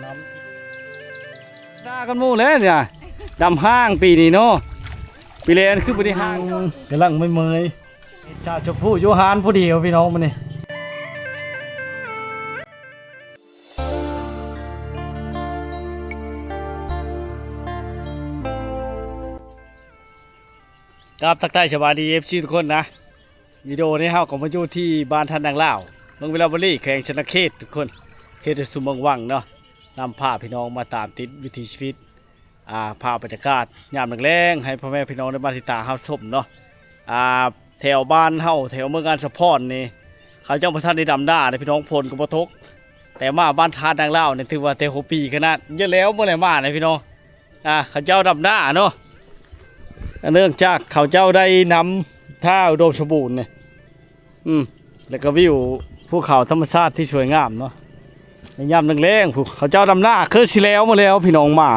น้ำด่ากันมู่เลยเนี่ยดำห้างปีนี้เนาะปีเลนคือปีนี้ห้างกำลังไม่เมยชาชมพู่ยูฮานผู้เดียวพี่น้องมันนี่กับทักทายชาวบ้านดีFCทุกคนนะวิดีโอนี้เฮาก็มาอยู่ที่บ้านท่านนางล่าวเมืองเวลาบรีแข่งชนะเขตทุกคนเขตสุมวังเนาะนำพาพี่น้องมาตามติดวิถีชีวิตภาพบรรยากาศยามแรงๆให้พ่อแม่พี่น้องในบ้านที่ตาเฮาชมเนาะแถวบ้านเฮาแถวเมืองการสะพอนนี่เขาเจ้าพระท่านได้ดำหน้าในพี่น้องพลกับบ่ทกแต่มาบ้านท่านนางล่าวนี่ถือว่าแต่6 ปีขนาดเยอะแล้วเมื่อไหร่มาเนี่ยพี่น้องเขาเจ้าดำหน้าเนาะเนื่องจากเขาเจ้าได้นำท่าอุดมสมบูรณ์เนี่ยแล้วก็วิวภูเขาธรรมชาติที่สวยงามเนาะในยามแรงๆพวกเขาเจ้าดำหน้าคือสิแล้วมาแล้วพี่น้องมา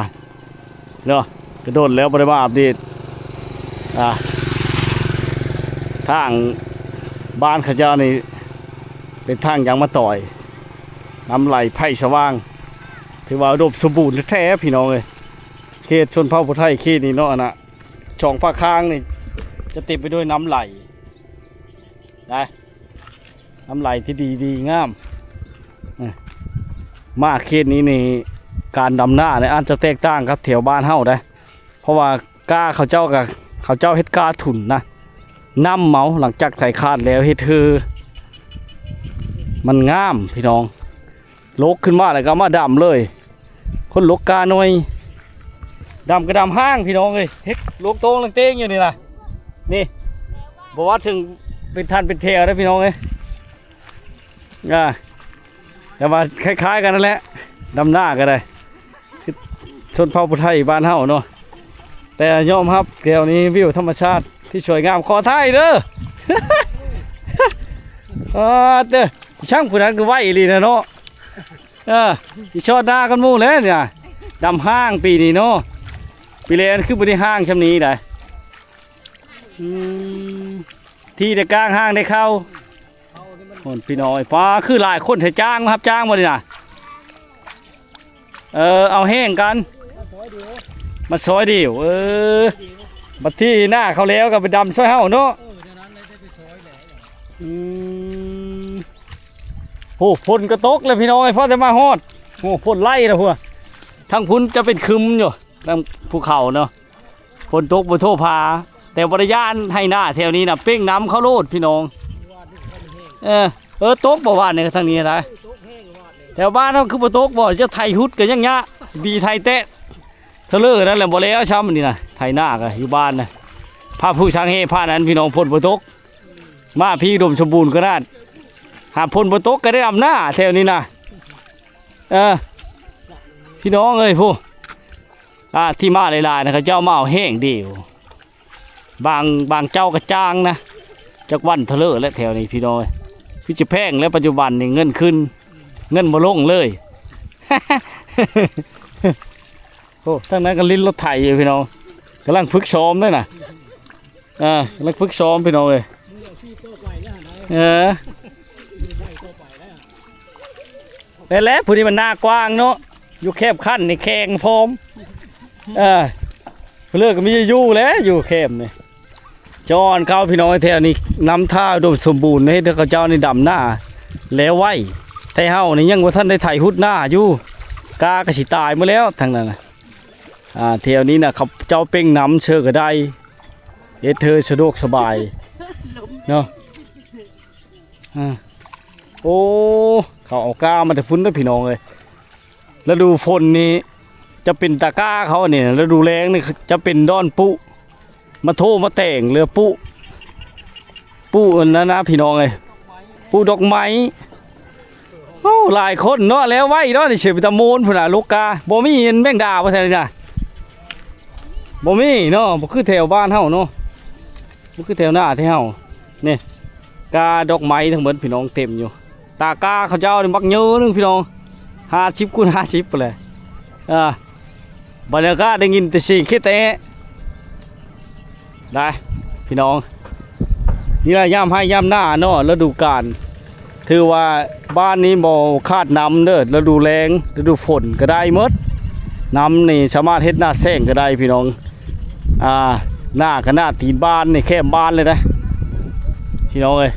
เนาะกระโดดแล้วบริมาอัปเดตทางบ้านเขาเจ้านี่เป็นทางยางมาต่อยน้ำไหลไผ่สว่างถือว่าอุดมสมบูรณ์แท้พี่น้องเลยเขตชนเผ่าพุทธไทยเขตนี้เนาะนะช่องภาคค้างนี่จะเต็มไปด้วยน้ำไหลได้น้ำไหลที่ดีงามมากเขตนี้นี่การดำหน้าเนี่ยอาจจะแตกต่างครับแถวบ้านเฮาได้เพราะว่ากาเขาเจ้ากับเขาเจ้าเฮ็ดกาถุนนะน้ำเมาหลังจากใส่คาดแล้วเฮ็ดคือมันงามพี่น้องลกขึ้นมาแล้วก็มาดำเลยคนลกกาหน่อยดำกระดำห้างพี่น้องเลยเฮ็ดลกโต้งลังเต้งอยู่นี่นะนี่บอกว่าถึงเป็นทันเป็นเทวได้พี่น้องเลยแต่ว่าคล้ายๆกันนั่นแหละดำหน้าก็ได้ชนเผ่าพุทธไทยบ้านเฮาเนาะแต่ยอมครับแถวนี้วิวธรรมชาติที่สวยงามขอไทยเด้อ เด้อช่างผู้นั้นก็ไหวอีนะเนาะที่ชอดด่ากันมู่เลยเนี่ยดำห้างปีนี้เนาะปีเลนคือปีนี้ห้างช่ำนี้ได้ที่ได้กลางห้างได้เข้าคนพี่น้อยฟ้าคือหลายคนเถจ้างครับจ้างมาดินะเอาแห้งกันมาซอยเดียวบัดที่หน้าเขาแล้วกับไปดำซอยเฮาเนาะโอ้พ่นกระตกเลยพี่น้อยเพราะจะมาฮอดโอ้พ่นไล่นะพวกทั้งพุ่นจะเป็นคึมอยู่ทั้งภูเขาเนาะพ่นตกบนโทพาแต่บริยานให้หน้าแถวนี้นะเป้งน้ำเขาโลดพี่น้องตกบ่ว่าเนี่ยทางนี้นะแถวบ้านเขาคือบ่ตกบ่จะไทยฮุดกันยังเงี้ยบีไทยเตะเธอเลิกนั่นแหละบ่แล้วช้ำนี่นะไทยหน้ากันอยู่บ้านนะพาผู้ช้างเฮพานั้นพี่น้องพ่นบ่ตกมาพี่ดมสมบูรณ์ก็ได้หาพ่นบ่ตกก็ได้ดำหน้าแถวนี้นะพี่น้องเอ้ยผู้ที่มาหลายๆนะครับเจ้ามาเอาแห้งเดียวบางเจ้ากระจ้างนะจากวันเทเลอร์และแถวนี้พี่น้อยพี่จะแพงและปัจจุบันนี่เงินขึ้นเงินมาลงเลยโอ้ทั้งนั้นก็ลิ้นรถไถอยู่พี่น้องกำลังฝึกซ้อมด้วยนะกำลังฝึกซ้อมพี่น้องเลยแล้วผู้นี้มันหน้ากว้างเนาะอยู่แคบขั้นนี่แข็งพร้อมเลือกก็มีอยู่แล้วอยู่แคบนี่จอนเขาพี่น้องแถวนี้น้ำท่าโดยสมบูรณ์ให้เขาเจ้าในดำหน้าแล้วไหวไทยเฮานี่ยังว่าท่านได้ไถหุดหน้าอยู่กากระสิตายมาแล้วทางนั้นแถวนี้นะเขาเจ้าเป่งน้ำเชื่อก็ได้เธอสะดวกสบายเนาะโอ้เขาเอาก้ามาแต่พุ่นได้พี่น้องเลยแล้วดูฝนนี้จะเป็นตะก้าเขาเนี่ยแล้วดูแรงนี่จะเป็นดอนปุมาโทมาแต่งเรือปุนั่นนะพี่น้องเลยปุดอกไม้โอ้หลายคนเนาะแล้วไว้เนาะนี่เฉยไปตะโมนพุ่นน่ะลูกกาบ่มีเห็นแมงดาบ่แท้เลยนะบ่มีเนาะบ่คือแถวบ้านเฮาเนาะบ่คือแถวหน้าที่เฮานี่กาดอกไม้ทั้งหมดพี่น้องเต็มอยู่ตากาเขาเจ้านี่มักเยอะนึงพี่น้อง50 คูณ 50ไปเลยบรรยากาศได้ยินแต่เสียงแค่แต่ได้พี่น้องนี่แหละย่ำให้ย่ำหน้าเนาะฤดูกาลเท ถือว่าบ้านนี้บ่คาดน้ำเด้อฤดูแล้งฤดูฝนก็ได้หมดน้ำนี่สามารถเฮ็ดหน้าแซงก็ได้พี่น้องหน้าก็หน้าตีนบ้านนี่แคบบ้านเลยนะพี่น้องเอ้ย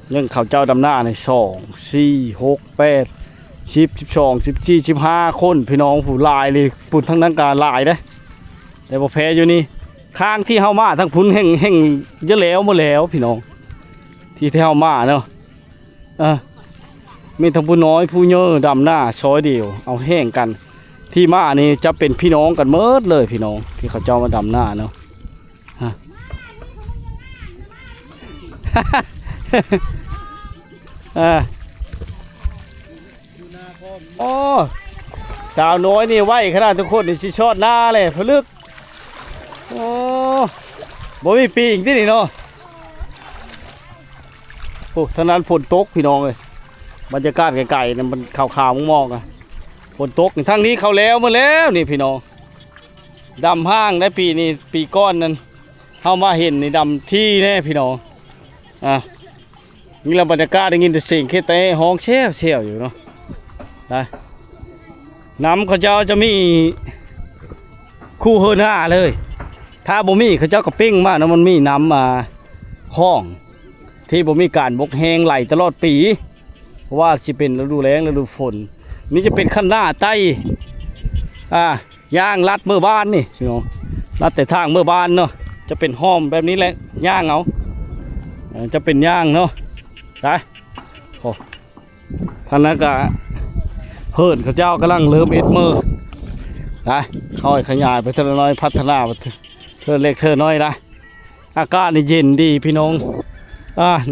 เรื่องเขาเจ้าดำหน้าใน2 4 6 8 10 12 14 15คนพี่น้องผู้ลายเลยปุ่นทั้งนั้นการลายนะแต่บ่แพ้อยู่นี่ข้างที่เฮามาทั้งพุ่นแห่งเยอะแล้วหมดแล้วพี่น้องที่เฮามาเนาะมีทั้งผู้น้อยผู้เยอะดำหน้าซอยเดียวเอาแห้งกันที่มานี่จะเป็นพี่น้องกันเมิดเลยพี่น้องที่เขาเจ้ามาดำหน้าเนาะโอ้สาวน้อยนี่ไหวขนาดทุกคนนี่สิชอดหน้าเลยพลึกโอ้บ่มีปีอีกที่นี่เนาะโอ้ทางนั้นฝนตกพี่น้องเลยบรรยากาศไกลๆเนี่ยมันขาวๆมองๆอ่ะฝนตกทางนี้เขาแล้วมาแล้วนี่พี่น้องดำห้างได้ปีนี้ปีก้อนนั้นเข้ามาเห็นนี่ดำที่แน่พี่น้องนี่เราบรรยากาศได้ยินแต่เสียงแค่แต่ห้องเชี่ยวอยู่เนาะได้น้ำเขาเจ้าจะมีคู่เฮือหน้าเลยถ้าบ่มีเขาเจ้าก็ปิ้งมากนะมันมีน้ำมาคล้องที่บ่มีการบกแห้งไหลตลอดปีเพราะว่าสิเป็นฤดูแล้งฤดูฝนนี่จะเป็นขั้นหน้าใต้ย่างลัดเมื่อบ้านนี่พี่น้องลัดแต่ทางเมื่อบ้านเนาะจะเป็นห้อมแบบนี้แหละย่างเอาจะเป็นย่างเนาะได้โอ้ท่านนั้นก็เฮิร์นเขาเจ้ากำลังเริ่มเอ็ดมือได้ค่อยขยายไปเท่าน้อยพัฒนาเท่าเล็กเท่าน้อยนะอากาศนี่เย็นดีพี่น้อง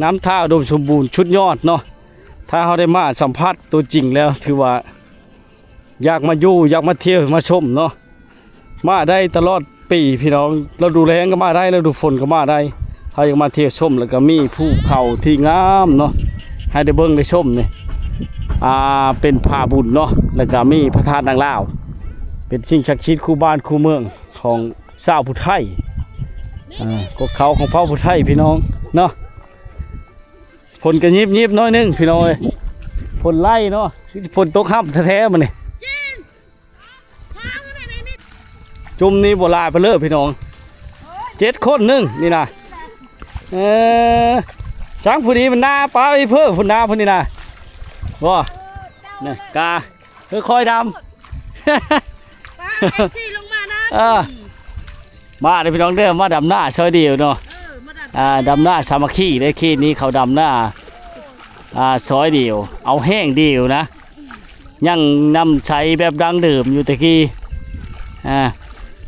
น้ำท่าอุดมสมบูรณ์ชุดยอดเนาะถ้าเขาได้มาสัมผัสตัวจริงแล้วถือว่าอยากมาอยู่อยากมาเที่ยวมาชมเนาะมาได้ตลอดปีพี่น้องเราดูแลก็มาได้เราดูฝนก็มาได้ถ้าอยากมาเที่ยวชมแล้วก็มีภูเขาที่งามเนาะให้ได้เบิ่งได้ชมเนี่ยเป็นผาบุญเนาะแล้วก็มีพระธาตุนางลาวเป็นสิ่งศักดิ์สิทธิ์คู่บ้านคู่เมืองของชาวพุทธไทยก็เขาของเผ่าพุทธไทยพี่น้องเนาะฝนก็ยิบน้อยนึงพี่น้องฝนไล่เนาะฝนตกห้ามแท้ๆมันนี่จุ่มนี้โบราณไปเลยพี่น้อง7 คนนึงนี่นะช้างผู้นี้มันหน้าป้าไอ้เพื่อผู้น้าผู้นี้นะว้าเนี่ยกาคอยดำมาเลยพี่น้องเด้อมาดำหน้าซอยเดียวเนาะดำหน้าสามัคคีได้คีนี้เขาดำหน้าซอยเดียวเอาแห้งเดียวนะยังนำใช้แบบดังเดิมอยู่ตะกี้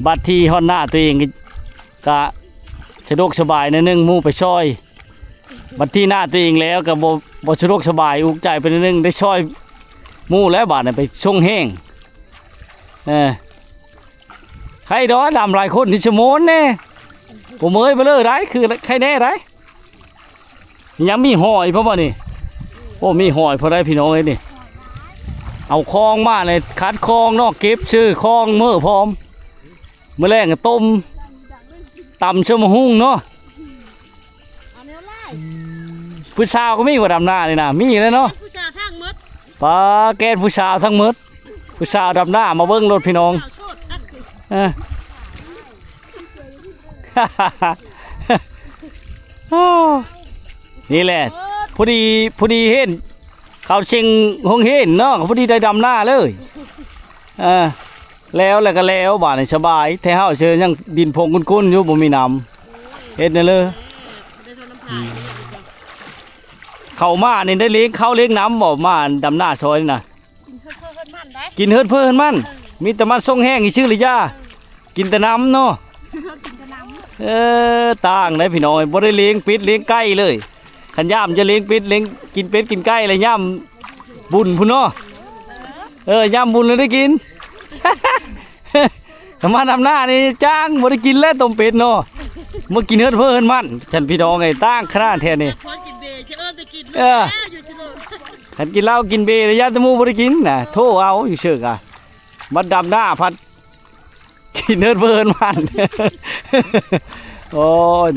บัดที่ฮอนหน้าตัวเองก็สะดวกสบายนิดนึงมู่ไปซอยบัดที่หน้าตัวเองแล้วก็บ่สะดวกสบายอุกใจไปนิดนึงได้ซอยมู่แล้วบาดไปช่งแห้งใครด้อดำหลายคนที่ชะโมนเนี่ยผมเอ้ยไปเลยได้คือใครแน่ได้ยังมีหอยเพราะว่านี่โอ้มีหอยพอได้พี่น้องเลยนี่เอาคลองมาเลยคัดคลองนอกเก็บชื่อคลองเมื่อพร้อมเมื่อแรกก็ต้มตำเชื่อมหุ้งเนาะผู้สาวก็มีกว่าดำหน้าเลยนะมีเลยเนาะผู้สาวทั้งมดปลาแกนผู้สาวทั้งมดผู้สาวดำหน้ามาเบิ้งรถพี่น้องนี่แหละพอดีเห็นเขาเชิงหงเห็นเนาะพอดีได้ดำหน้าเลยแล้วก็แล้วบ้านสบายแท้เฮาเชิญยังดินพงกุ้นอยู่บ่มีน้ำเฮ็ดนั่นเลยเขามานี่ได้เลี้ยงเขาเลี้ยงน้ำบ่มาดำหน้าซอยน่ะกินเฮิดเพิ่นมันมีแต่มันส่งแห้งอีชื่อหรือย่ากินแต่น้ำเนาะต่างเลยพี่น้อยบ่ได้เลี้ยงปิดเลี้ยงไก่เลยขันย่ามจะเลี้ยงปิดเลี้ยงกินเป็ดกินไก่อะไรย่ามบุญพุ่นเนาะย่ามบุญเลยได้กินมาทำหน้านี่จ้างบ่ได้กินแล้วต้มเป็ดเนาะมากินเฮิดเพิ่นมันฉันพี่น้องไงตั้งขนาดแท้นี่ขันกินเหล้ากินเบย์ระยะตะมูบ่ได้กินน่ะโทษเอาอยู่เชื่อกะมาดำหน้าพัดกินเฮิดเพิ่นมันโอ้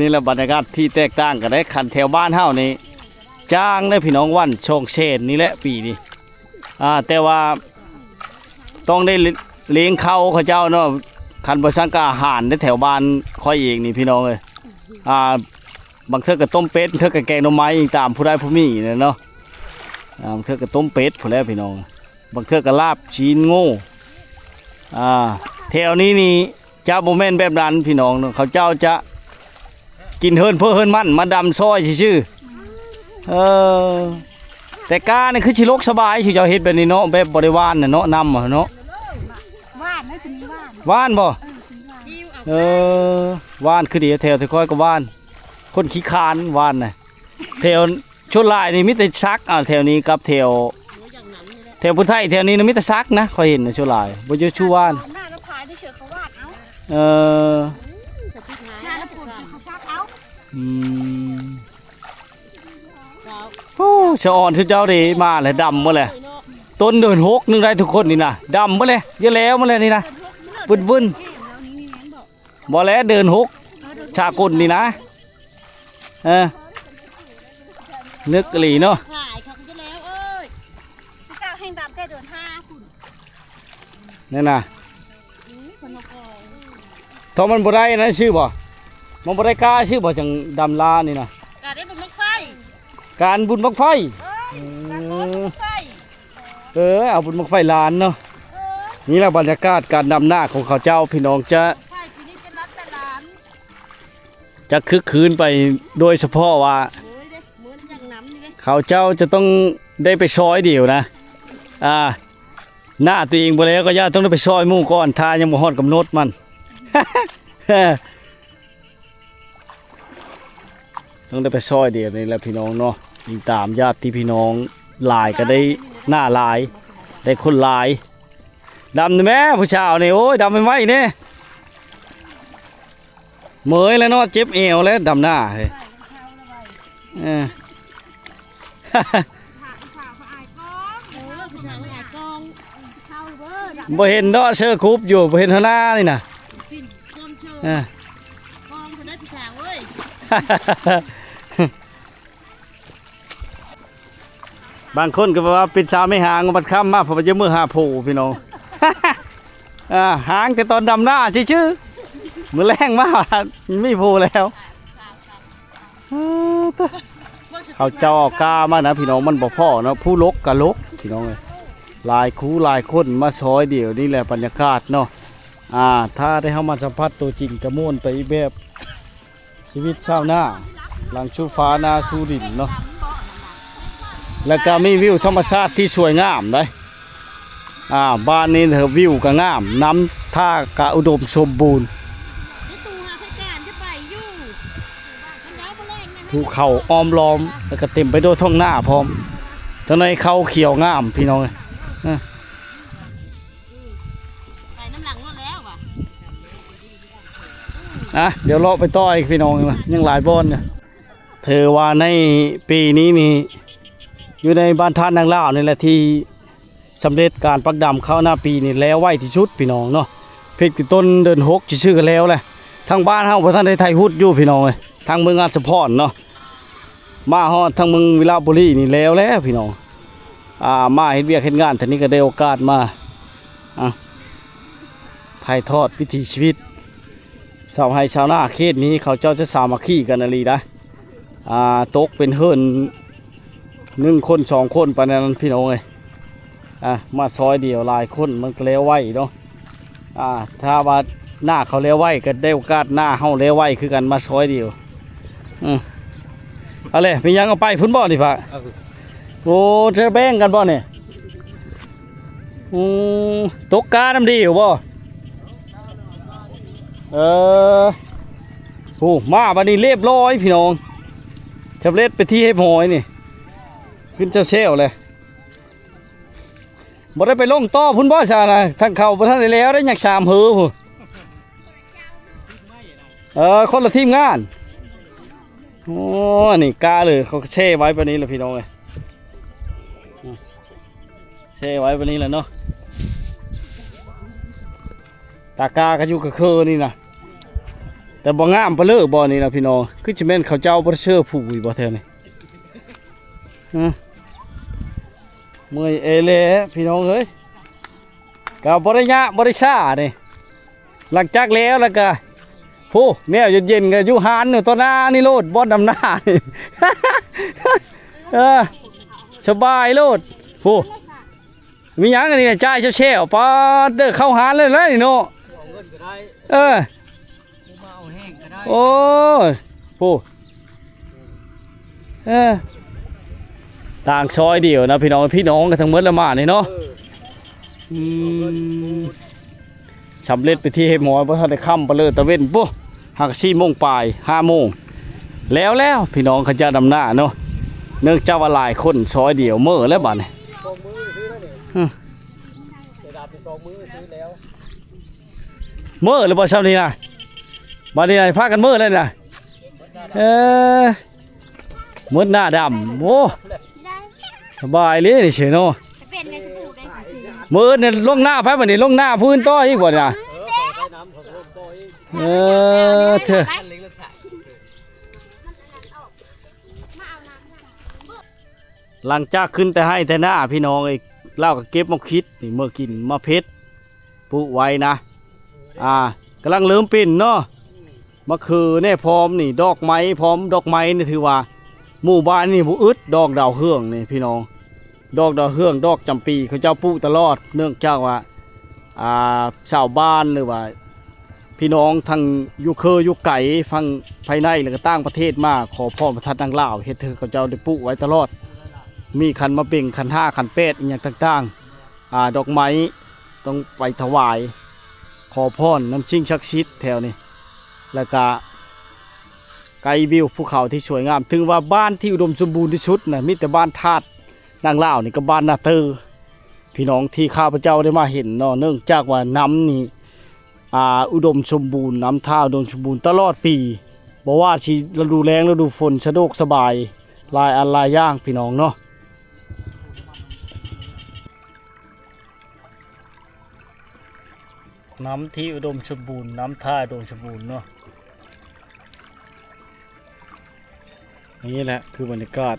นี่แหละบรรยากาศที่แตกต่างกันได้ขันแถวบ้านเฮานี่ จ้างได้พี่น้องวันช่องเชนนี่แหละปีนี้แต่ว่าต้องได้เลี้ยงเขาเจ้าเนาะคันบ่ซังกะอาหารในแถวบ้านค่อยเองนี่พี่น้องเอ้ยบางเทื่อก็ต้มเป็ดเทื่อก็แกงหน่อไม้ตามผู้ใดผู้มีเนาะบางเทื่อก็ต้มเป็ดพุ่นแหล้วพี่น้องบางเทื่อก็ลาบชีนโง่แถวนี้นี่เจ้าบ่แม่นแบบนั้นพี่น้องเขาเจ้าจะกินเฮินเพื่อเฮินมันมาดำซอยชื่อแต่กานี่คือชิโลกสบายสิเจ้าเฮ็ดแบบนี้เนาะแบบบริวารน่ะเนาะนำเนาะว่านนะถึงว่าน ว่านบ่ว่านคือดีแถวที่ค่อยก็ว่านคนขี้คานว่านน่ะแถวชลลายนี่มีแต่ซักแถวนี้กับแถวพุทธไทยแถวนี้น่ะมีแต่ซักนะค่อยเห็นนะชลลายบ่อยู่ชูว่านหน้าแล้วพายได้เชือกเขาวาดเอาหน้าแล้วปุ่นเขาซักเอาโอ้ชะอ่อนชุดเจ้าดีมาเลยดำหมดเลยต้นเดินหกนึงได้ทุกคนนี่นะดำหมดเลยเยอะแล้วหมดเลยนี่นะวุ่นบ่แล้วเดินหกชากุลนี่นะนึกกะหลีเนาะถ่ายเขาจะแล้วเอ้ยเจ้าแห่งดำแต่เดิน5ฝุ่นนี่นะทอมันบ่ได้นะชื่อบ่มันบ่ได้กล้าชื่อบ่จังดำลานี่นะการได้บุญบั้งไฟการบุญบั้งไฟเอาบุญบั้งไฟลานเนาะนี่แหละบรรยากาศการดำหน้าของเขาเจ้าพี่น้องจะคึกคืนไปโดยเฉพาะว่าเขาเจ้าจะต้องได้ไปซอยเดียวนะหน้าตัวเองไปแล้วก็ย่าต้องได้ไปซอยมู่ก่อนทายังบ่ฮอดกำหนดมัน ต้องได้ไปซอยเดียวนี่แหละพี่น้องเนาะติดตามญาติพี่น้องหลายก็ได้หน้าหลายได้คนหลายดำไหมผู้ชายนี่โอ้ยดำไม่ไหวเนี่ยเมยแล้วเนาะเจ็บเอวแล้วดำหน้าเฮ้ยบ่เห็นเนาะเชื่อคุบอยู่บ่เห็นเท่าหน้านี่นะบางคนก็บอกว่าเป็นสาวไม่หางบัดค่ำมาเพราะว่าจะมือหาโผพี่น้อง หางแต่ตอนดำหน้าชื่อมือแรงมากไม่โผแล้วเขาเจ้าออกกามานะพี่น้องมันบอกพ่อเนาะผู้ลกกับลกพี่น้องเลยลายคู่ลายคนมาซอยเดี่ยวนี่แหละบรรยากาศเนาะถ้าได้เข้ามาสัมผัสตัวจริงกระม่วนไปแบบชีวิตชาวนาหลังชูฟ้านาสู้ดินเนาะแล้วก็มีวิวธรรมชาติที่สวยงามเลยบ้านนี้เถอะวิวก็งามน้ำท่ากะอุดมสมบูรณ์ภูเขาอ้อมล้อมแล้วก็เต็มไปด้วยท้องหน้าพร้อมทั้งในเขาเขียวงามพี่น้องเดี๋ยวเราไปต่ออีกพี่น้องยังหลายบอนเนี่ยเธอว่าในปีนี้นี่อยู่ในบ้านท่านนางล่าวนี่แหละที่สำเร็จการปักดำเข้าหน้าปีนี่แล้วไว้ที่ชุดพี่น้องเนาะเพกติต้นเดินหกชื่อกันแล้วแหละทางบ้านเฮาพระท่านได้ไทยฮุดอยู่พี่น้องเลยทางเมืองอัศพรเนาะมาฮอดทางเมืองวิลาบุรีนี่แล้วพี่น้องมาเฮ็ดเวียกเฮ็ดงานท่านี้ก็ได้โอกาสมาถ่ายทอดวิถีชีวิตชาวไร่ชาวนาเขตนี้เขาเจ้าจะสามัคคีกันอะไรนะตกเป็นเฮิรน1 คน2 คนปานนั้นพี่น้องเลยมาซอยเดียวหลายคนมันก็แล้วไหวเนาะถ้าว่าหน้าเขาแล้วไหวก็ได้โอกาสหน้าเฮาแล้วไหวคือกันมาซอยเดียวเอาเลยมียังเอาไปพุ่นบ่อนี่พะโอ้จะแบ่งกันบ่เนี่ยตกกาน้ำดีอยู่บ่โอ้มาบัดนี้เรียบร้อยพี่น้องชำเร็จไปที่ให้หอยนี่ขึ้นเจ้าเชี่ยวเลยบ่ได้ไปลงต่อพุ่นบ่ซานะทางเขาบ่ทันได้แล้วได้อยาก3 หือพุ่นคนละทีมงานโอ้นี่กาเลยเขาแช่ไว้แบบนี้แหละพี่น้องเลยแช่ไว้แบบนี้แหละเนาะตากาก็อยู่กับเคอนี่นะแต่บ่งามไปเลยบ่นี่นะพี่น้องคือจะแม่นเขาเจ้าบ่เชื่อผู้บ่แท้นี่ เมื่อยเอเล่พี่น้องเอ้ยกับบริยะบริชาเนี่ยหลังจากแล้วก็ผู้แนวเย็นๆกับยูฮานอยู่ตัวหน้านี่โลดบอลดำหน้านี่ สบายโลดผู้มีหยังกันนี่จ่ายเช่ๆปาเด้อเข้าหานเลยนี่เนาะโอ้ผู้ต่างซอยเดียวนะพี่น้องกันทั้งหมดละมาเนี่ยเนาะสำเร็จไปที่หมอเพราะท่านได้ค่ำไปเลยตะเว้นปุ๊หัก4 โมงปลาย5 โมงแล้วพี่น้องเขาจะดำหน้าเนาะเนื่องจากว่าหลายคนซอยเดียวเมื่อแล้วบ้านนี่เมื่อหรือเปล่าเช้านี้นะบ้านนี้พากันเมื่อเลยนะเมื่อหน้าดำโอ้สบายเลยนี่เฉยเนาะมือเนี่ยลงหน้าไปแบบนี้ลงหน้าพื้นต้ออีกบ่เนี่ยเถอะหลังจากขึ้นแต่ให้แต่หน้าพี่น้องไอ้เล่าก็เก็บมาคิดนี่เมื่อกินมาเพชรปลูกไว้นะกำลังเริ่มปิ่นเนาะมะเขือเนี่ยพร้อมนี่ดอกไม้พร้อมดอกไม้นี่ถือว่าหมู่บ้านนี่ผู้อึดดอกดาวเฮืองนี่พี่น้องดอกดาวเฮืองดอกจำปีเขาเจ้าปลูกตลอดเนื่องจากว่าชาวบ้านหรือว่าพี่น้องทางยุเคอยุไก่ฟังภายในหรือก็ต่างประเทศมาขอพ่อประทัดนางลาวเฮ็ดเธอเขาเจ้าได้ปลูกไว้ตลอดมีขันมะเป่งขัน5ขัน8อย่างต่างๆดอกไม้ต้องไปถวายขอพรน้ำชิงชักชิดแถวนี้แล้วก็ไกลวิวภูเขาที่สวยงามถึงว่าบ้านที่อุดมสมบูรณ์ที่สุดนะมีแต่บ้านธาตุนางลาวนี่ก็บ้านนาเตอร์พี่น้องที่ข้าพเจ้าได้มาเห็นเนาะเนื่องจากว่าน้ำนี่อุดมสมบูรณ์น้ำท่าอุดมสมบูรณ์ตลอดปีบอกว่าชีฤดูแล้งฤดูฝนสะดวกสบายลายอันลายย่างพี่น้องเนาะน้ำที่อุดมสมบูรณ์น้ำท่าอุดมสมบูรณ์เนาะนี่แหละคือบรรยากาศ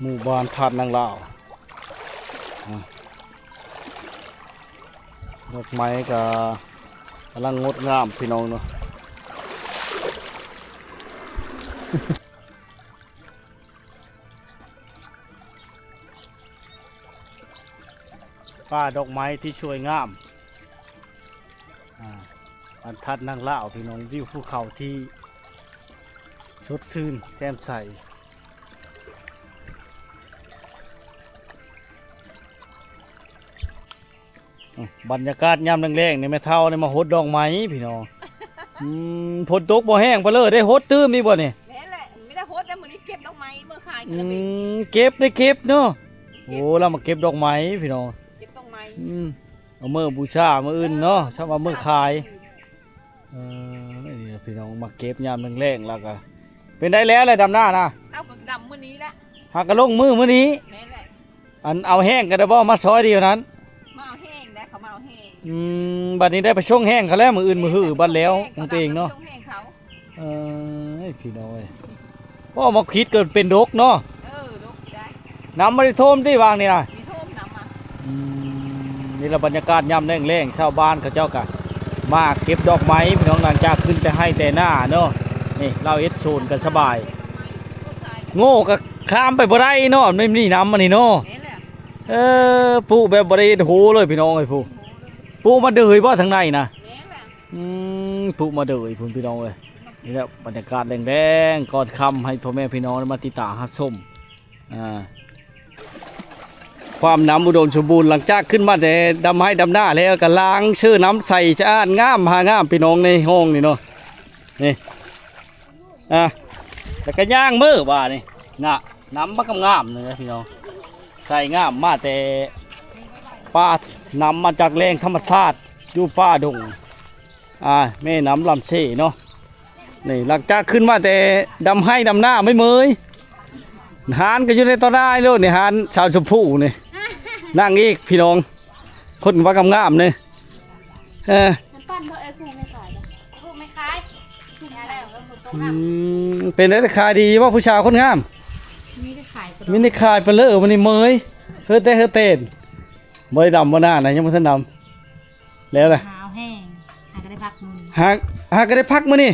หมู่บ้านธาตุนางลาวดอกไม้ก็กำลังงดงามพี่น้องเนาะป่าดอกไม้ที่สวยงามบรรทัดนางลาวพี่น้องวิวภูเขาที่สดชื่นแจ่มใสบรรยากาศยามแรงๆในแม่เท่าในมาหดดอกไม้พี่น้องฝนตกบ่แห้งไปเลยได้หดตื้มนี่บ่เนี่ยนี่แหละไม่ได้โพสต์แล้วมื้อนี้เก็บดอกไม้เมื่อขายเก็บได้เก็บเนาะโอ้เรามาเก็บดอกไม้พี่น้องเก็บดอกไม้เอาเมื่อบูชาเมื่ออื่นเนาะชอบมาเมื่อขายนี่พี่น้องมาเก็บยามแรงๆแล้วก็เป็นได้แล้วเลยดำหน้านะเอากับดำมื้อนี้แหละหากกระลงมือมื้อนี้นี่แหละเอาแห้งกันได้บ่มาซอยเดียวนั้นมาเอาแห้งได้เขามาเอาแห้งบัดนี้ได้ไปช่วงแห้งเขาแล้วมื้ออื่นมื้อหื้อบัดแล้วของตัวเองเนาะพี่น้อยพ่อมาคิดเกิดเป็นดกเนาะดกได้น้ำไม่ได้ท่วมที่วางนี่นะมีท่วมน้ำมานี่ละบรรยากาศยามแรงๆชาวบ้านเขาเจ้ากันมาเก็บดอกไม้พี่น้องหลังจากขึ้นแต่ให้แต่หน้าเนาะนี่เราเอ็ดโซนกันสบายโง่ก็ข้ามไปบ่ได้เนาะไม่มีน้ำมันนี่เนาะปูแบบบ่ได้โหเลยพี่น้องไอ้ปูมาเดือยว่าทางในนะปูมาเดือยพี่น้องเลยนี่แหละบรรยากาศแดงๆก่อนค่ำให้พ่อแม่พี่น้องมาติดตามฮับชมความน้ำอุดมสมบูรณ์หลังจากขึ้นมาแต่ดำให้ดำหน้าแล้วก็ล้างชื่อน้ำใสจะอ่านงามหางามพี่น้องในห้องนี่เนาะนี่แล้วก็ย่างมือว่านี่น่ะน้ำมันก็งามเลยนะพี่น้องใส่งามมาแต่ป้านำมาจากแรงธรรมชาติอยู่ป้าดงแม่น้ำลำเซ่เนาะนี่หลังจากขึ้นมาแต่ดำให้ดำหน้าไม่เมยหานก็อยู่ในตอนได้เลยนี่หานสาวชมพู่นี่นั่งอีกพี่น้องคนว่ากำงามเลยปั้นเพราะไอ้ผู้ไม่ขายผู้ไม่ขายเป็นราคาดีว่าผู้ชายคนงาม มินิคายไปเลยมันนี่เมยเฮ้เต้นบ่ได้ดำบ่หน้านะยังบ่ทันดำแล้วแหละ หาวแห้งหาก็ได้พักมือ หากก็ได้พักมื้อนี่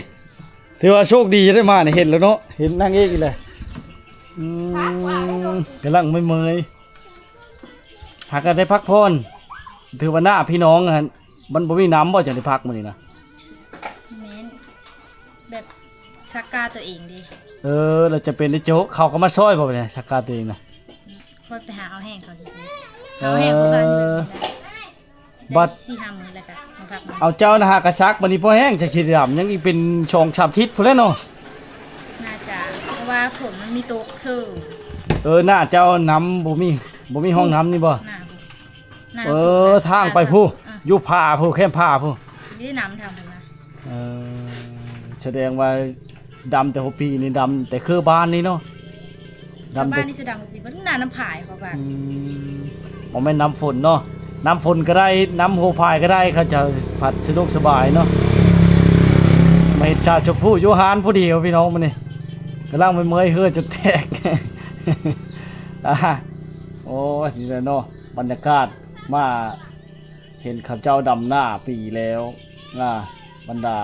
ถือว่าโชคดีจะได้มาเนี่ยเห็นแล้วเนาะเห็นนางเอกอีกเลยกำลังไม่เมยหากก็ได้พักพรถือว่าหน้าพี่น้องอะมันบ่มีน้ำบ่จังได้พักมื้อนี่นะ เม้นแบบชักกาตัวเองดิ เราจะเป็นได้โจ๊กเขาก็มาซอยบ่เนี่ยชักกาตัวเองนะ ค่อยไปหาเอาแห้งเขาสิเอาแห้งพวกเราอยู่แบบนี้นะ บัด ได้4-5 มื้อแล้วก็มาพักมา เอาเจ้านะฮะกระซักบัดนี้พอแห้งจากขีดดำยังอีกเป็นชองชามทิศพุ่นแล้วเนาะ น่าจะเพราะว่าฝนมันมีตกเซื่อ หน้าเจ้าน้ำบ่มีห้องน้ำนี่บ่ หน้าบุหน้า ทางไปผู้อยู่ผ้าผู้แค่ผ้าผู้ ไม่ได้น้ำทำผมนะ แสดงว่าดำแต่หัวปีนี่ดำแต่คือบ้านนี่เนาะ ชาว ดำ บ้า แต่ นนี่แสดงว่าปีมันหน้าน้ำผายเขาบ้าน บ่แม่นน้ำฝนเนาะน้ำฝนก็ได้น้ำโหพายก็ได้เขาจะผัดสะดวกสบายเนาะไม่เห็นชาชมพู่อยู่หานผู้เดียวพี่น้องมันนี่กำลังไปเมยเฮือจนแตก โอ้ยนี่แหละเนาะบรรยากาศมาเห็นข้าเจ้าดำหน้าปีแล้วบรรดา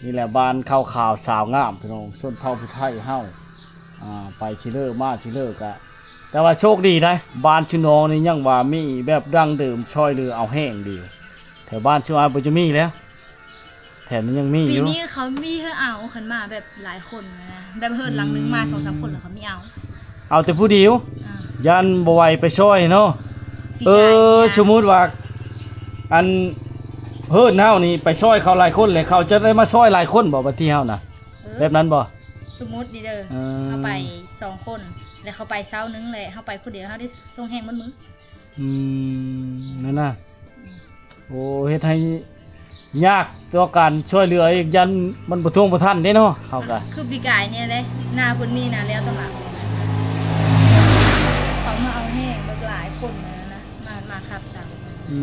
นี่แหละบ้านข้าวขาวสาวงามพี่น้องส้นเผ่าผู้ไทยเฮาไปชิเลอร์มาชิเลอร์กะแต่ว่าโชคดีนะบ้านชื่อน้องนี่ยังว่ามีแบบดั้งเดิมช่อยเรือเอาแห้งดีแถวบ้านชื่ออาบุญจะมีแล้วแถวนี้ยังมีอ ปี ยู่ นี้เขามีให้เอาขันมาแบบหลายคนนะแบบเฮิร์นหลังนึงมา2-3 คนเหรอเขาไม่เอา เอาแต่ผู้เดียว อ่า ยันบไหวไปช่อยเนาะ ปีกายนี่นะ สมมุติว่าอันเฮิร์นเฮานี่ไปช่อยเขาหลายคนเลยเขาจะได้มาช่อยหลายคนบ่บัดที่เฮานะ แบบนั้นบ่ สมมุติดีเด้อ เขาไป2 คนแล้วเขาไปเช้านึงเลยเขาไปคนเดียวเขาได้ส่งแห้งมันมือ นั่นน่ะโอ้เฮ็ดให้ยากต่อการช่วยเหลืออีกยันมันบ่ทวงบ่ทันเด้เนาะเขาก็ คือปีกายเนี่ยเลยหน้าคนนี้นะแล้วต้องมาเขามาเอาแห้งแบบหลายคนเลยนะมาขับเสา อื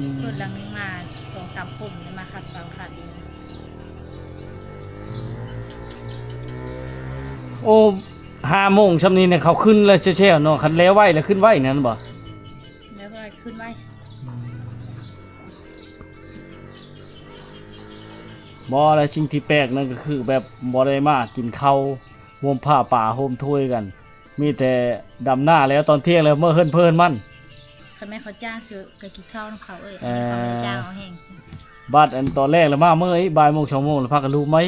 ม คนหลังนึงมา2-3 คนเลยมาขับเสาขาดเอง โอ้5โมงซำนี้เนี่ยเขาขึ้นแล้วแช่ๆเนาะคันแล้วไว้แล้วขึ้นไว้นั่นบ่ แล้วก็ขึ้นไว้ บ่แล้วสิ่งที่แปลกนั่นก็คือแบบบ่ได้มากินข้าวห่มผ้าป่าห่มถ้วยกัน มีแต่ดำหน้าแล้วตอนเที่ยงแล้วเมื่อเฮิรนเพิ่นมัน คันแม่เขาจ้างซื้อก็กินข้าวน้ำเขาเขาไม่ได้จ้างเอาแห้ง บัดอันตอนแรกแล้วมาเมื่อบ่ายโมง2โมงแล้วพากันรู้ไหม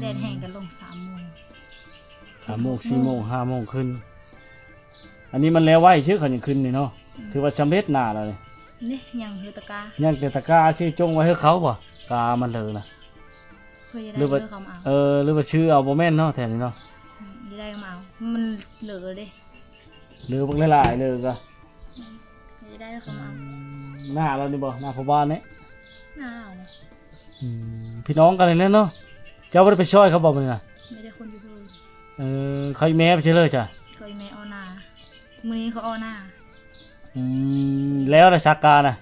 แดดแห้งกันลง3 โมง 3โมง4โมง5โมงขึ้น อันนี้มันแล้วไว้ชื่อเขายังขึ้นนี่เนาะถือว่าสำเร็จหน้าแล้วนี่ นี่ยังเฮตะกา ยังแต่ตะกร้าชื่อจงไว้ให้เขาบ่กามันเลยนะ เพื่อจะ หรื ได้ อว่า เลือกเขามาเอา หรือว่าชื่อเอาบ่แม่นเนาะแถวนี้เนาะ จะได้มาเอามันเหลือเด้ หรือบ่หลายๆเลยก็ จะได้เขามาเอา หน้าเรานี่บ่หน้าพ่อบ้านนี่ น่าเอาเลย พี่น้องกันเลยแหละเนาะเจ้าบ่ได้ไปช่วยเขาบ่มื้อน่ะ ไม่ได้คนอยู่เลย เขาอีแม่ไปเฉยเลยจ้ะ เคยแม่เอาหน้ามือนี้เขาเอาหน้า แล้วนะสักกาน่ะ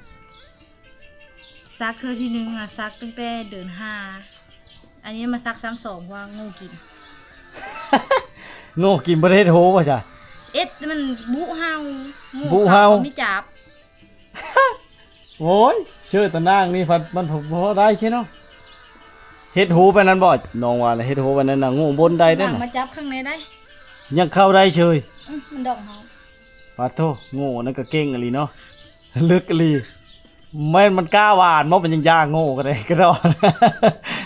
ซักเธอทีนึงอ่ะซักตั้งแต่เดือน5อันนี้มาซัก3-2เพราะว่างูกิน โง่กินประเทศโหป่ะจ้ะ แต่มันบุเฮางู บุเห่า ขไม่จับ โอ้ยชื่อตะนางนี่พัดมันพอได้ใช่เนาะเฮ็ดหูไปนั้นบ่น้องว่าแล้วเฮ็ดหูไปนั้นน่ะงูบนได้เด้ หลัง น่ะ มาจับข้างในได้ ยังเข้าได้เฉย มันดองเฮา ปาโทงูนั่นก็เก่งอะลีเนาะลึกอะลีแม่นมันกล้าหวานมันยังยากโง่ก็ได้ก็ดอน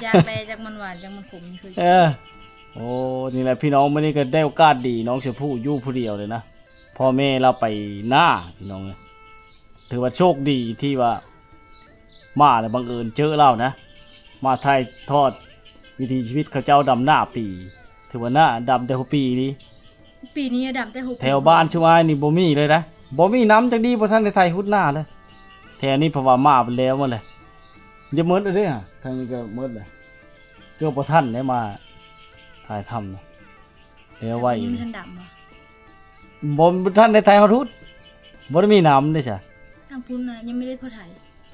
จากแปจากมันหวานจากมันขมนี่คือ โอ้นี่แหละพี่น้องมื้อนี้ก็ได้โอกาสดีน้องชมพู่อยู่ผู้เดียวเลยนะพ่อแม่เราไปหน้าพี่น้องเลยถือว่าโชคดีที่ว่ามาแล้วบังเอิญเจอเรานะมาถ่ายทอดวิถีชีวิตเขาเจ้าดำหน้าปีถือว่าหน้าดำแต่หัวปีนี้ ปีนี้ดำแต่หุบ แถวบ้านชุมายนี่บ่มีเลยนะบ่มีน้ำจังดีบ่ทันได้ไทยหุดหน้าเลยแถวนี้เพราะว่ามาไปแล้วมาเลยอย่าหมดเลยเด้อทางนี้ก็หมดเลยเกือบบ่ทันได้มาถ่ายทำนะแล้วไว้ นี่มันทันดำเหรอ บ่ทันได้ไทยเฮาทุดบ่ได้มีน้ำเด้จ้ะ ทางพุ่นนะยังไม่ได้พอไถ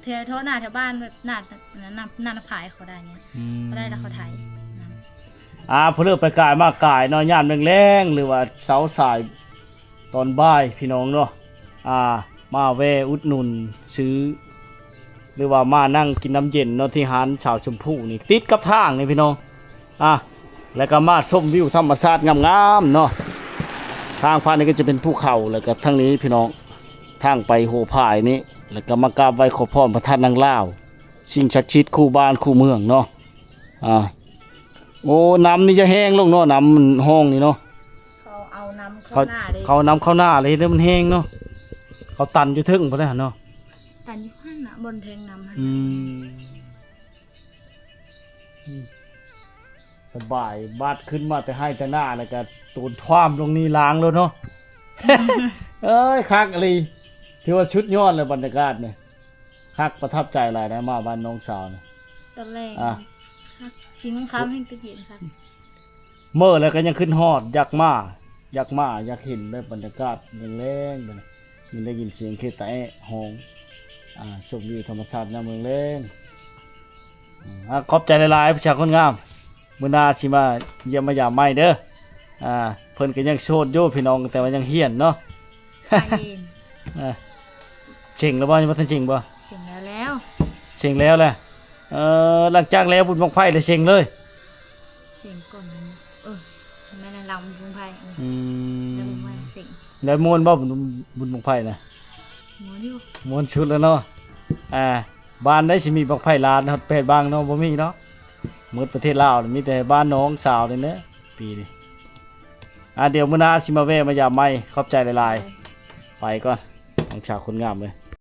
แถวท้อหน้าแถวบ้านแบบหน้าผายเขาได้เนี่ยเขาได้แล้วเขาไถ เพิ่นเลิกไปกายมากายเนาะยามแรงๆหรือว่าเช้าสายตอนบ่ายพี่น้องเนาะมาแวะอุดหนุนซื้อหรือว่ามานั่งกินน้ำเย็นเนาะที่ร้านสาวชมพู่นี่ติดกับทางนี่พี่น้องแล้วก็มาชมวิวธรรมชาติงามๆเนาะทางผ่านนี่ก็จะเป็นภูเขาแล้วก็ทางนี้พี่น้องทางไปโหพายนี่แล้วก็มากราบไหว้ขอพรพระธาตุนางลาวสิ่งศักดิ์สิทธิ์คู่บ้านคู่เมืองเนาะโอ้น้ำนี่จะแห้งลงเนาะน้ำมันห้องนี่เนาะเขาเอาน้ำเข้าหน้าเลย เขาน้ำเข้าหน้าเลยเนี่ยมันแห้งเนาะเขาตันอยู่ทึ่งพอได้เนาะตันอยู่ข้างน่ะบนแทงน้ำสบายบาดขึ้นมาแต่ให้แต่หน้าแล้วก็ตูนท่วามลงนี่ล้างแล้วเนาะ เอ้ยคักอะไรที่ว่าชุดยอดเลยบรรยากาศเนี่ยคักประทับใจหลายนะมาบ้านน้องสาวเนี่ยตอนแรกสิ่งค้ำให้กระเย็นครับเมื่อแล้วก็ยังขึ้นฮอดอยากมาอยากเห็นแบบบรรยากาศแรงๆเลยมันได้ยินเสียงเคแต่ห้องชมวิวธรรมชาติในเมืองแรงขอบใจหลายๆผู้ชายคนงามมื้อหน้าสิมาเยี่ยมมายามใหม่เด้อเพิ่นก็ยังโสดอยู่พี่น้องแต่ว่ายังเฮียนเนาะเจ๋งแล้วบ่ยังบ่ทันเจ๋งบ่เจ๋งแล้ว เจ๋งแล้วแหละหลังจากแล้วบุญบังไฟเลยเจ๋งเลยเจ๋งก่อนแม่นางลำบุญบังไฟแล้วบุญบังไฟเจ๋งแล้วม่วนบ่บุญบังไฟน่ะม่วนอยู่ม่วนชุดแล้วเนาะบ้านได้สิมีบังไฟลานฮอด8บางเนาะบ่มีเนาะหมดประเทศลาวมีแต่บ้านน้องสาวนี่เด้อปีนี้เดี๋ยวมื้อหน้าสิมาแวะมายามใหม่ขอบใจหลายๆไปก่อนน้องชาวคนงามเลย